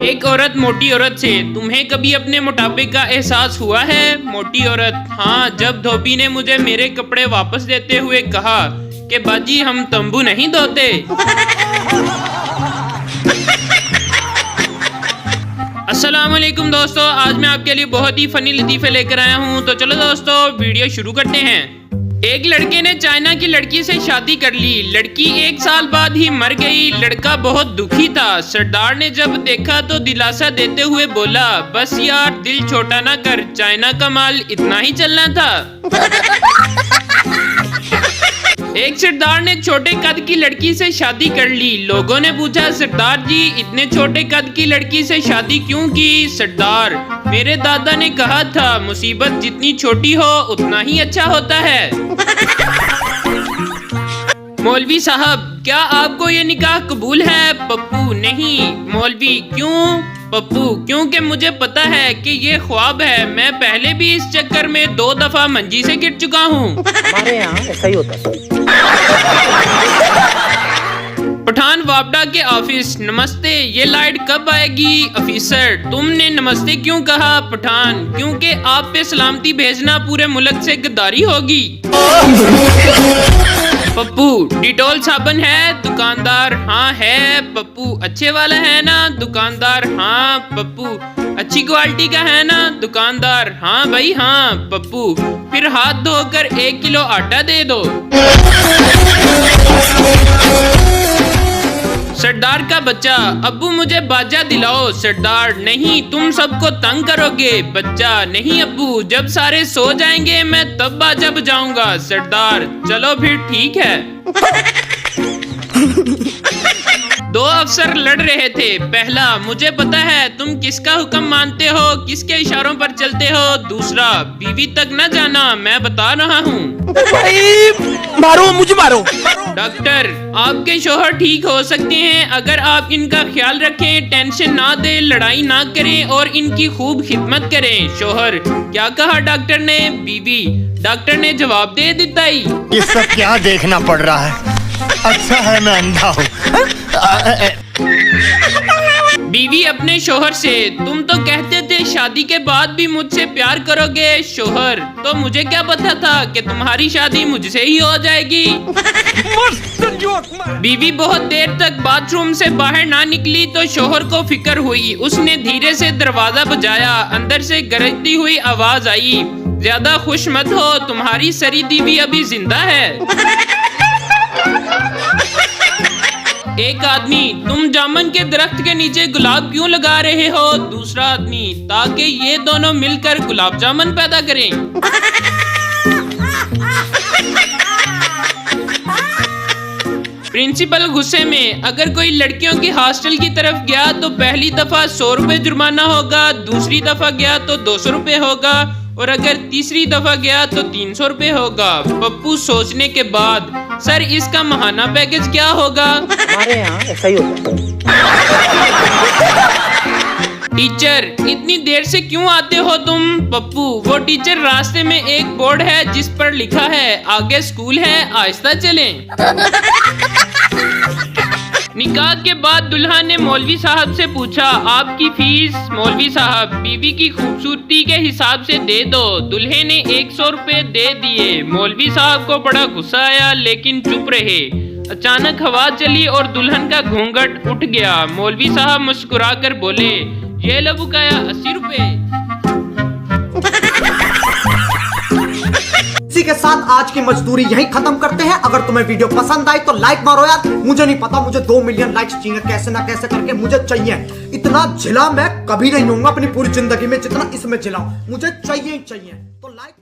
एक औरत मोटी औरत से, तुम्हें कभी अपने मोटापे का एहसास हुआ है? मोटी औरत, हाँ, जब धोबी ने मुझे मेरे कपड़े वापस देते हुए कहा कि बाजी हम तंबू नहीं धोते। अस्सलामुअलैकुम दोस्तों, आज मैं आपके लिए बहुत ही फनी लतीफे लेकर आया हूँ। तो चलो दोस्तों वीडियो शुरू करते हैं। एक लड़के ने चाइना की लड़की से शादी कर ली। लड़की 1 साल बाद ही मर गई। लड़का बहुत दुखी था। सरदार ने जब देखा तो दिलासा देते हुए बोला, बस यार दिल छोटा ना कर, चाइना का माल इतना ही चलना था। एक सरदार ने छोटे कद की लड़की से शादी कर ली। लोगों ने पूछा, सरदार जी इतने छोटे कद की लड़की से शादी क्यों की? सरदार, मेरे दादा ने कहा था मुसीबत जितनी छोटी हो उतना ही अच्छा होता है। मौलवी साहब, क्या आपको ये निकाह कबूल है? पप्पू, नहीं। मौलवी, क्यों? पप्पू, क्योंकि मुझे पता है कि ये ख्वाब है। मैं पहले भी इस चक्कर में 2 दफा मंजी से गिर चुका हूँ। हमारे यहाँ ऐसा ही होता है। पठान वापडा के ऑफिस, नमस्ते, ये लाइट कब आएगी? ऑफिसर, तुमने नमस्ते क्यों कहा? पठान, क्योंकि आप पे सलामती भेजना पूरे मुल्क से गद्दारी होगी। पप्पू, डिटॉल साबुन है? दुकानदार, हाँ है। पप्पू, अच्छे वाला है ना? दुकानदार, हाँ। पप्पू, अच्छी क्वालिटी का है ना? दुकानदार, हाँ भाई हाँ। पप्पू, फिर हाथ धोकर 1 किलो आटा दे दो। सरदार का बच्चा, अब्बू मुझे बाजा दिलाओ। सरदार, नहीं, तुम सबको तंग करोगे। बच्चा, नहीं अब्बू, जब सारे सो जाएंगे मैं तब बाजा बजाऊंगा। सरदार, चलो फिर ठीक है। 2 अफसर लड़ रहे थे। पहला, मुझे पता है तुम किसका हुक्म मानते हो, किसके इशारों पर चलते हो। दूसरा, बीवी तक न जाना, मैं बता रहा हूँ। मारो मुझे, मारो। डॉक्टर, आपके शोहर ठीक हो सकते हैं अगर आप इनका ख्याल रखें, टेंशन ना दें, लड़ाई ना करें और इनकी खूब खिदमत करें। शोहर, क्या कहा डॉक्टर ने? बीवी, डॉक्टर ने जवाब दे देता ही। ये सब क्या देखना पड़ रहा है? अच्छा है मैं अंधा हूँ। बीवी अपने शोहर से, तुम तो कहते थे शादी के बाद भी मुझसे प्यार करोगे। शोहर, तो मुझे क्या पता था कि तुम्हारी शादी मुझसे ही हो जाएगी। बीवी बहुत देर तक बाथरूम से बाहर ना निकली तो शोहर को फिक्र हुई। उसने धीरे से दरवाजा बजाया। अंदर से गरजती हुई आवाज आई, ज्यादा खुश मत हो, तुम्हारी सरी दीवी अभी जिंदा है। एक आदमी, तुम जामुन के दरख्त के नीचे गुलाब क्यों लगा रहे हो? दूसरा आदमी, ताकि ये दोनों मिलकर गुलाब जामुन पैदा करें। प्रिंसिपल गुस्से में, अगर कोई लड़कियों की हॉस्टल की तरफ गया तो पहली दफा 100 रुपए जुर्माना होगा, दूसरी दफा गया तो 200 रुपए होगा और अगर तीसरी दफा गया तो 300 रुपए होगा। पप्पू सोचने के बाद, सर इसका माहाना पैकेज क्या होगा? हमारे यहाँ ऐसा ही होता है। टीचर, इतनी देर से क्यों आते हो तुम? पप्पू, वो टीचर रास्ते में एक बोर्ड है जिस पर लिखा है आगे स्कूल है, आहिस्ता चलें। निकाह के बाद दुल्हा ने मौलवी साहब से पूछा, आपकी फीस? मौलवी साहब, बीवी की खूबसूरती के हिसाब से दे दो। दुल्हे ने 100 रुपए दे दिए। मौलवी साहब को बड़ा गुस्सा आया लेकिन चुप रहे। अचानक हवा चली और दुल्हन का घूंघट उठ गया। मौलवी साहब मुस्कुरा कर बोले, ये लो बुकाया 80 रुपए। इसी के साथ आज की मजदूरी यहीं खत्म करते हैं। अगर तुम्हें वीडियो पसंद आई तो लाइक मारो यार। मुझे नहीं पता, मुझे 2 मिलियन लाइक्स चाहिए, कैसे ना कैसे करके मुझे चाहिए। इतना झिला मैं कभी नहीं होऊंगा अपनी पूरी जिंदगी में जितना इसमें झिला हूं। मुझे चाहिए ही चाहिए, तो लाइक